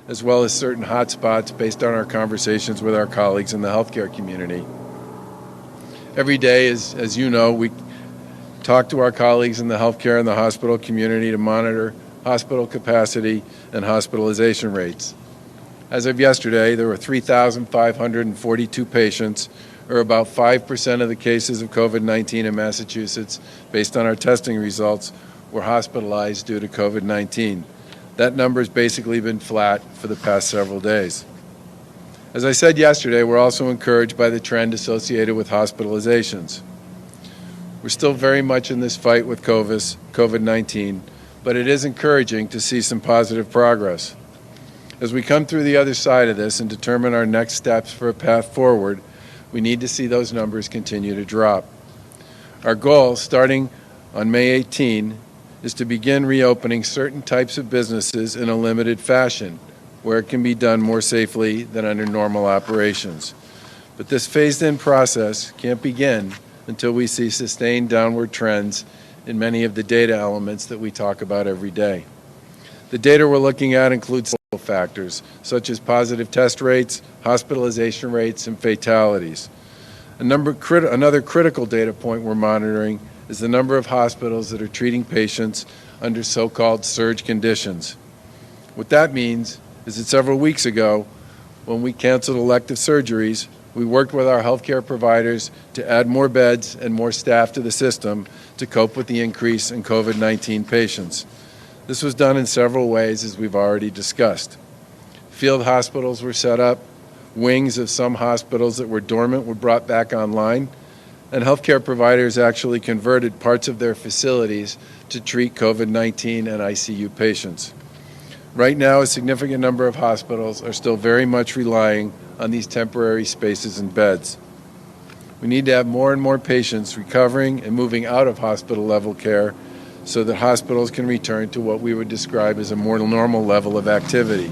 as well as certain hotspots based on our conversations with our colleagues in the healthcare community. Every day, as you know, we talk to our colleagues in the healthcare and the hospital community to monitor hospital capacity and hospitalization rates. As of yesterday, there were 3,542 patients, or about 5% of the cases of COVID-19 in Massachusetts, based on our testing results, were hospitalized due to COVID-19. That number's basically been flat for the past several days. As I said yesterday, we're also encouraged by the trend associated with hospitalizations. We're still very much in this fight with COVID-19, but it is encouraging to see some positive progress. As we come through the other side of this and determine our next steps for a path forward, we need to see those numbers continue to drop. Our goal, starting on May 18, is to begin reopening certain types of businesses in a limited fashion, where it can be done more safely than under normal operations. But this phased-in process can't begin until we see sustained downward trends in many of the data elements that we talk about every day. The data we're looking at includes several factors, such as positive test rates, hospitalization rates, and fatalities. Another critical data point we're monitoring is the number of hospitals that are treating patients under so-called surge conditions. What that means is that several weeks ago, when we canceled elective surgeries, we worked with our healthcare providers to add more beds and more staff to the system to cope with the increase in COVID-19 patients. This was done in several ways, as we've already discussed. Field hospitals were set up, wings of some hospitals that were dormant were brought back online, and healthcare providers actually converted parts of their facilities to treat COVID-19 and ICU patients. Right now, a significant number of hospitals are still very much relying on these temporary spaces and beds. We need to have more and more patients recovering and moving out of hospital-level care so that hospitals can return to what we would describe as a more normal level of activity.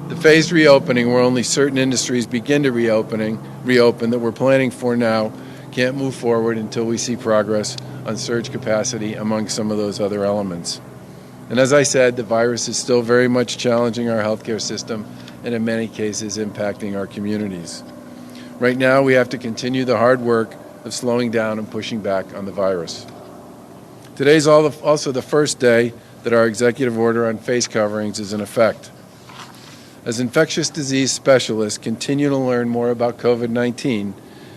The phased reopening, where only certain industries begin to reopen that we're planning for now, can't move forward until we see progress on surge capacity among some of those other elements. And as I said, the virus is still very much challenging our healthcare system and in many cases impacting our communities. Right now, we have to continue the hard work of slowing down and pushing back on the virus. Today's also the first day that our executive order on face coverings is in effect. As infectious disease specialists continue to learn more about COVID-19,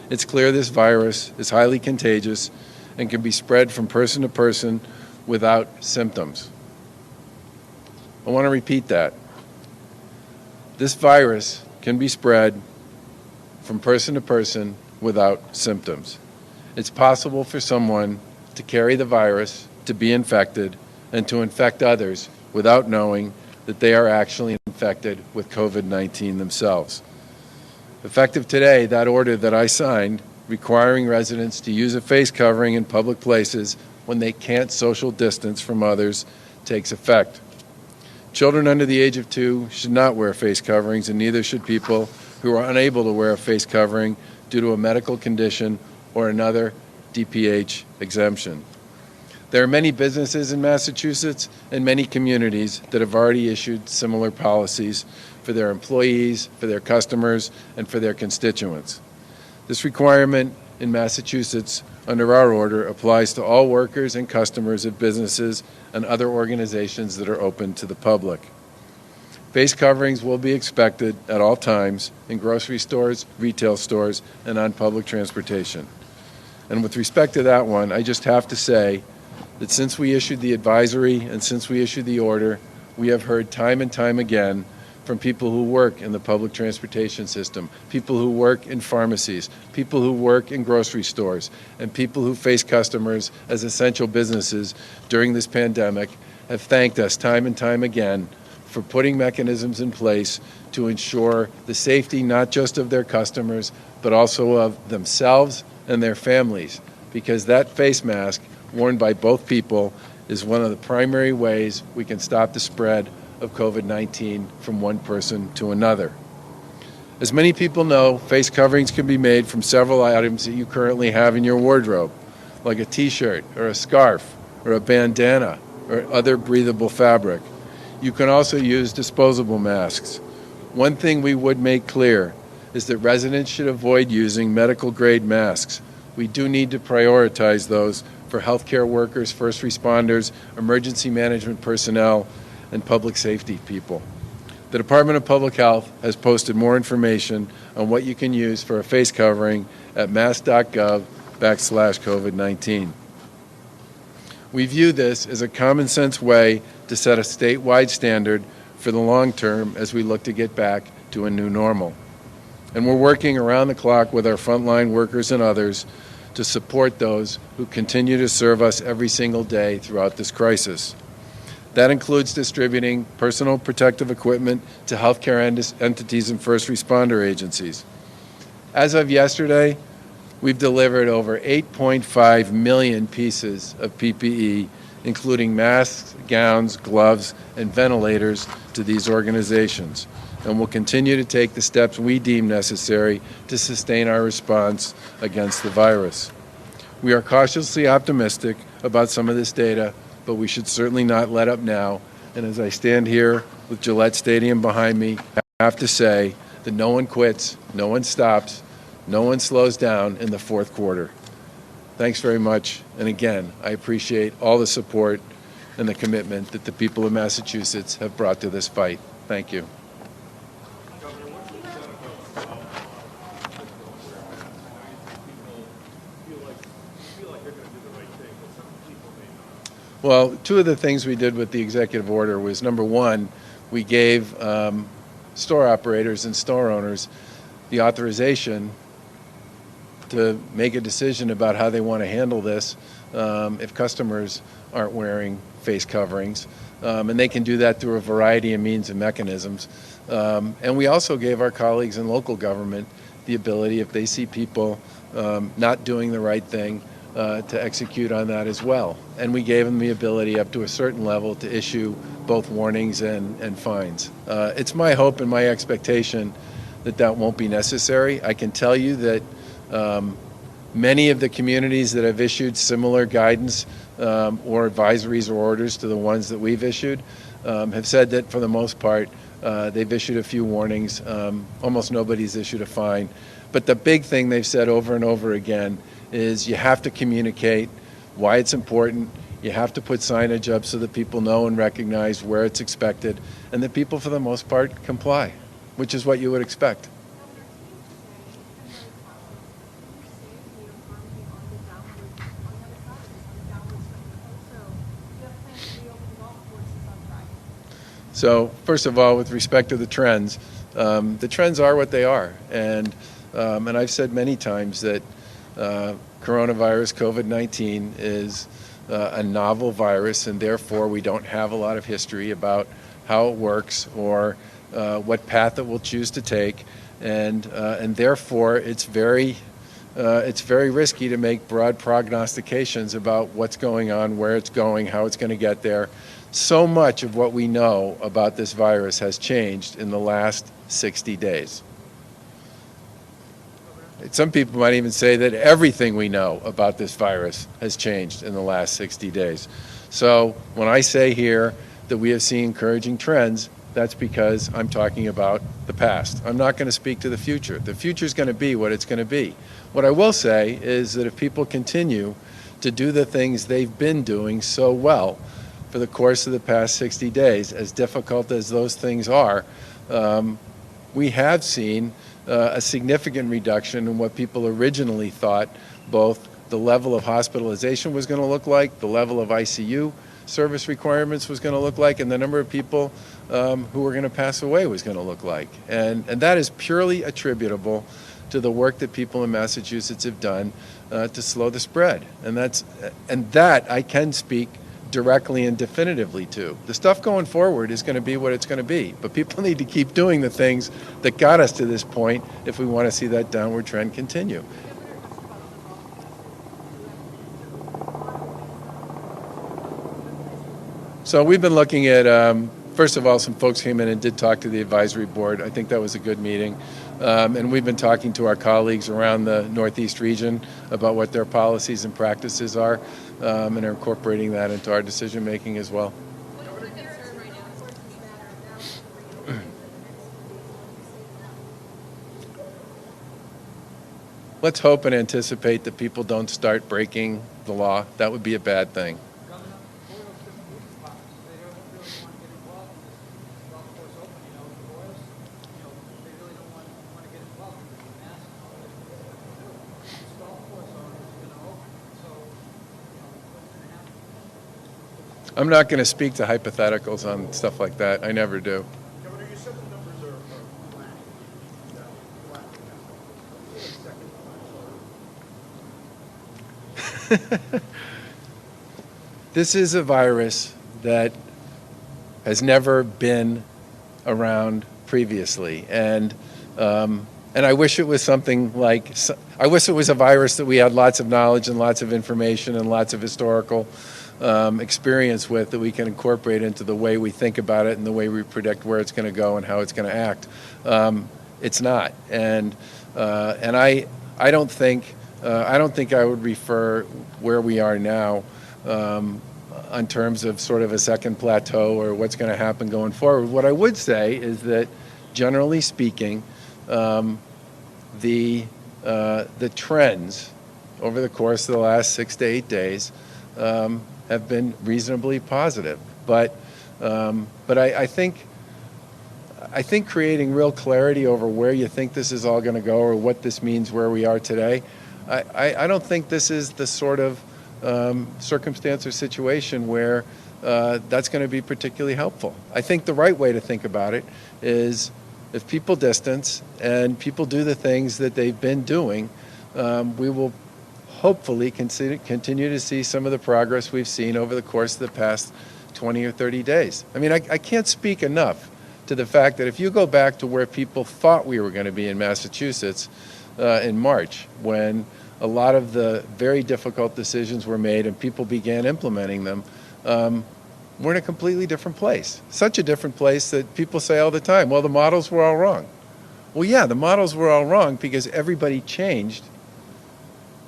it's clear this virus is highly contagious and can be spread from person to person without symptoms. I want to repeat that. This virus can be spread from person to person without symptoms. It's possible for someone to carry the virus, to be infected, and to infect others without knowing that they are actually infected with COVID-19 themselves. Effective today, that order that I signed, requiring residents to use a face covering in public places when they can't social distance from others, takes effect. Children under the age of 2 should not wear face coverings, and neither should people who are unable to wear a face covering due to a medical condition or another DPH exemption. There are many businesses in Massachusetts and many communities that have already issued similar policies for their employees, for their customers, and for their constituents. This requirement in Massachusetts under our order applies to all workers and customers of businesses and other organizations that are open to the public. Face coverings will be expected at all times in grocery stores, retail stores, and on public transportation. And with respect to that one, I just have to say that since we issued the advisory and since we issued the order, we have heard time and time again from people who work in the public transportation system, people who work in pharmacies, people who work in grocery stores, and people who face customers as essential businesses during this pandemic have thanked us time and time again for putting mechanisms in place to ensure the safety not just of their customers, but also of themselves and their families, because that face mask worn by both people is one of the primary ways we can stop the spread of COVID-19 from one person to another. As many people know, face coverings can be made from several items that you currently have in your wardrobe, like a t-shirt or a scarf or a bandana or other breathable fabric. You can also use disposable masks. One thing we would make clear is that residents should avoid using medical-grade masks. We do need to prioritize those for healthcare workers, first responders, emergency management personnel, and public safety people. The Department of Public Health has posted more information on what you can use for a face covering at mass.gov/COVID-19. We view this as a common sense way to set a statewide standard for the long term as we look to get back to a new normal. And we're working around the clock with our frontline workers and others to support those who continue to serve us every single day throughout this crisis. That includes distributing personal protective equipment to healthcare entities and first responder agencies. As of yesterday, we've delivered over 8.5 million pieces of PPE, including masks, gowns, gloves, and ventilators to these organizations, and will continue to take the steps we deem necessary to sustain our response against the virus. We are cautiously optimistic about some of this data, but we should certainly not let up now. And as I stand here with Gillette Stadium behind me, I have to say that no one quits, no one stops, no one slows down in the fourth quarter. Thanks very much. And again, I appreciate all the support and the commitment that the people of Massachusetts have brought to this fight. Thank you. Well, two of the things we did with the executive order was, number one, we gave store operators and store owners the authorization to make a decision about how they want to handle this if customers aren't wearing face coverings. And they can do that through a variety of means and mechanisms. And we also gave our colleagues in local government the ability, if they see people not doing the right thing, to execute on that as well. And we gave them the ability up to a certain level to issue both warnings and fines. It's my hope and my expectation that that won't be necessary. I can tell you that many of the communities that have issued similar guidance or advisories or orders to the ones that we've issued have said that for the most part they've issued a few warnings. Almost nobody's issued a fine. But the big thing they've said over and over again is you have to communicate why it's important. You have to put signage up so that people know and recognize where it's expected, and that people, for the most part, comply, which is what you would expect. So, first of all, with respect to the trends are what they are, and I've said many times that coronavirus, COVID-19, is a novel virus, and therefore we don't have a lot of history about how it works or what path it will choose to take, and therefore it's very risky to make broad prognostications about what's going on, where it's going, how it's going to get there. So much of what we know about this virus has changed in the last 60 days. Some people might even say that everything we know about this virus has changed in the last 60 days. So when I say here that we have seen encouraging trends, that's because I'm talking about the past. I'm not going to speak to the future. The future is going to be what it's going to be. What I will say is that if people continue to do the things they've been doing so well for the course of the past 60 days, as difficult as those things are, we have seen a significant reduction in what people originally thought both the level of hospitalization was going to look like, the level of ICU service requirements was going to look like, and the number of people who were going to pass away was going to look like. And that is purely attributable to the work that people in Massachusetts have done to slow the spread. And that I can speak directly and definitively to. The stuff going forward is going to be what it's going to be, but people need to keep doing the things that got us to this point if we want to see that downward trend continue. So we've been looking at, first of all, some folks came in and did talk to the advisory board. I think that was a good meeting. And we've been talking to our colleagues around the Northeast region about what their policies and practices are, and are incorporating that into our decision making as well. let's hope and anticipate that people don't start breaking the law. That would be a bad thing. Governor, Boyles different moving parts. They don't really want to get involved in this golf course open, the Boyles, they really don't want to get involved because the mask and all that they do. This golf course owner is going to open, so what's going to happen? I'm not going to speak to hypotheticals on stuff like that. I never do. Governor, you said the numbers are flat. This is a virus that has never been around previously, and I wish it was something like, I wish it was a virus that we had lots of knowledge and lots of information and lots of historical experience with, that we can incorporate into the way we think about it and the way we predict where it's going to go and how it's going to act. It's not, and I don't think I would refer where we are now on terms of sort of a second plateau or what's going to happen going forward. What I would say is that, generally speaking, the trends over the course of the last 6 to 8 days have been reasonably positive. But I think creating real clarity over where you think this is all going to go or what this means where we are today, I don't think this is the sort of circumstance or situation where that's going to be particularly helpful. I think the right way to think about it is, if people distance and people do the things that they've been doing, we will hopefully continue to see some of the progress we've seen over the course of the past 20 or 30 days. I mean, I can't speak enough to the fact that if you go back to where people thought we were going to be in Massachusetts in March, when a lot of the very difficult decisions were made and people began implementing them, we're in a completely different place. Such a different place that people say all the time, well, the models were all wrong. Well, yeah, the models were all wrong because everybody changed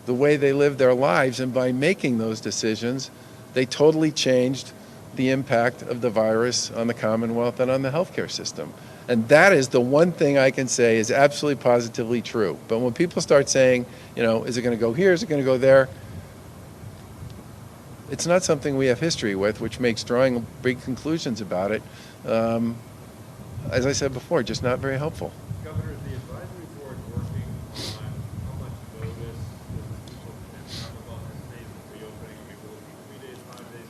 the way they lived their lives, and by making those decisions, they totally changed the impact of the virus on the Commonwealth and on the healthcare system. And that is the one thing I can say is absolutely positively true. But when people start saying, is it going to go here, is it going to go there? It's not something we have history with, which makes drawing big conclusions about it, as I said before, just not very helpful. Governor, is the advisory board working on how much notice people can have about this phase of reopening? I mean, will it be 3 days, 5 days,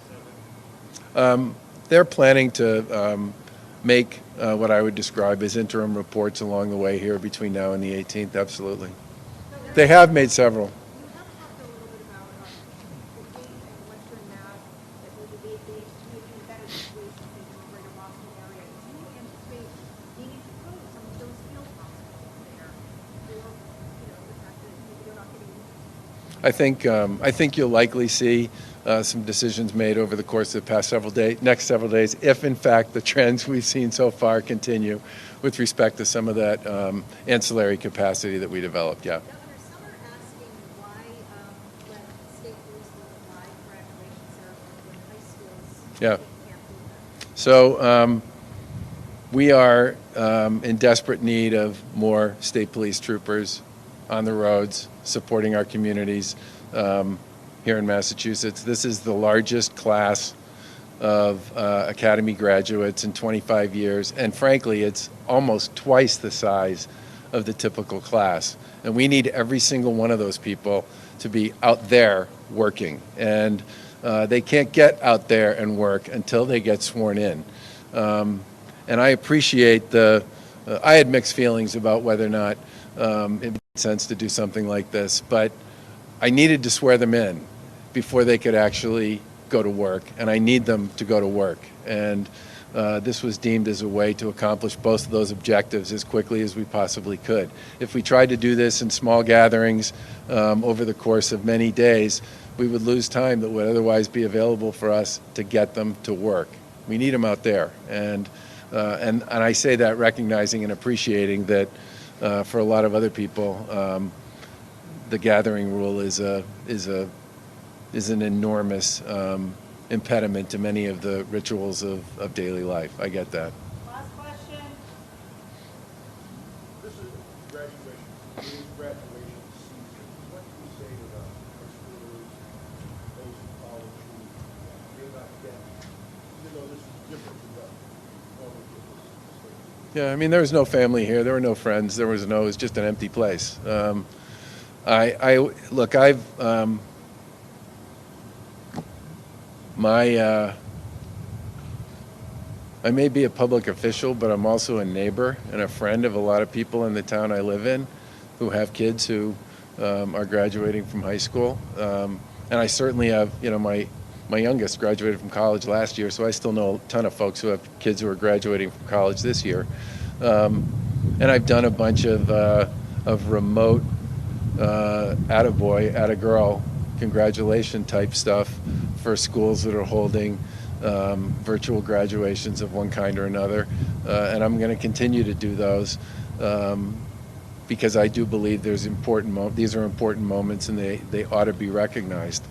7? They're planning to make what I would describe as interim reports along the way here between now and the 18th, absolutely. They have made several. You have talked a little bit about the gate in Western Mass that will be days to make a better situation in the greater Boston area. Do you anticipate needing to close some of those field hospitals there, or the fact that maybe they're not getting? I think you'll likely see some decisions made over the course of the next several days, if in fact the trends we've seen so far continue with respect to some of that ancillary capacity that we developed. Yeah. Governor, some are asking why, when state police will live graduation ceremony when high schools Yeah. can't do that. So we are in desperate need of more state police troopers on the roads supporting our communities here in Massachusetts. This is the largest class of academy graduates in 25 years, and frankly, it's almost twice the size of the typical class. And we need every single one of those people to be out there working, and they can't get out there and work until they get sworn in. And I appreciate I had mixed feelings about whether or not it made sense to do something like this, but I needed to swear them in before they could actually go to work, and I need them to go to work. And this was deemed as a way to accomplish both of those objectives as quickly as we possibly could. If we tried to do this in small gatherings over the course of many days, we would lose time that would otherwise be available for us to get them to work. We need them out there, and I say that recognizing and appreciating that for a lot of other people, the gathering rule is an enormous impediment to many of the rituals of daily life. I get that. Last question. This is graduation. It is graduation season. Yeah, I mean, there was no family here. There were no friends. It was just an empty place. Look, my, I may be a public official, but I'm also a neighbor and a friend of a lot of people in the town I live in who have kids who are graduating from high school. And I certainly have, my youngest graduated from college last year, so I still know a ton of folks who have kids who are graduating from college this year. And I've done a bunch of remote attaboy, attagirl congratulation type stuff for schools that are holding virtual graduations of one kind or another. And I'm going to continue to do those because I do believe these are important moments and they ought to be recognized.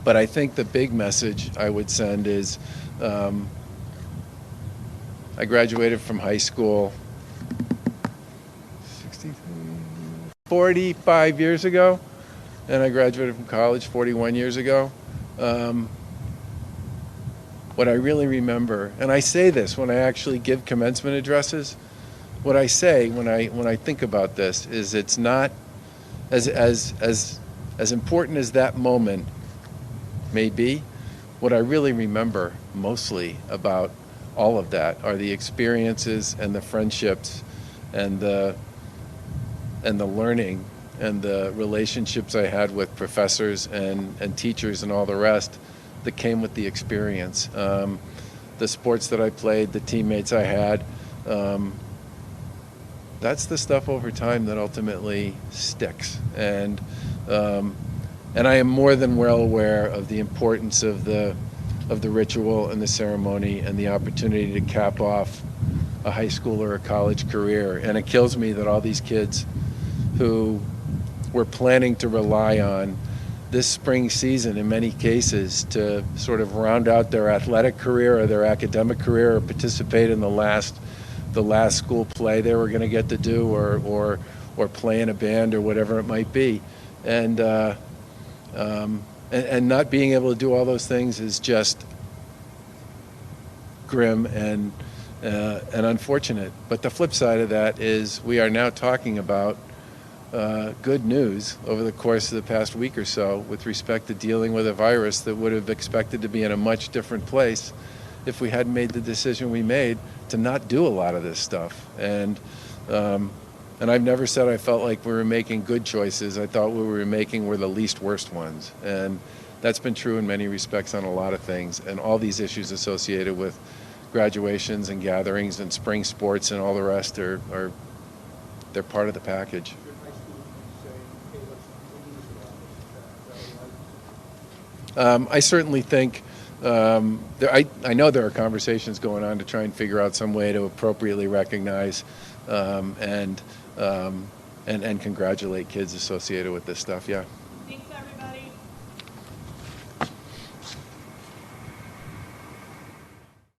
But I think the big message I would send is I graduated from high school 45 years ago, and I graduated from college 41 years ago. What I really remember, and I say this when I actually give commencement addresses, what I say when I think about this is it's not as important as that moment may be. What I really remember mostly about all of that are the experiences and the friendships and the learning and the relationships I had with professors and teachers and all the rest that came with the experience. The sports that I played, the teammates I had, that's the stuff over time that ultimately sticks. And I am more than well aware of the importance of the ritual and the ceremony and the opportunity to cap off a high school or a college career. And it kills me that all these kids who were planning to rely on this spring season in many cases to sort of round out their athletic career or their academic career or participate in the last school play they were going to get to do or play in a band or whatever it might be. And not being able to do all those things is just grim and unfortunate. But the flip side of that is we are now talking about good news over the course of the past week or so with respect to dealing with a virus that would have expected to be in a much different place if we hadn't made the decision we made to not do a lot of this stuff. And I've never said I felt like we were making good choices. I thought we were making were the least worst ones. And that's been true in many respects on a lot of things. And all these issues associated with graduations and gatherings and spring sports and all the rest they're part of the package. I certainly think I know there are conversations going on to try and figure out some way to appropriately recognize and congratulate kids associated with this stuff. Yeah.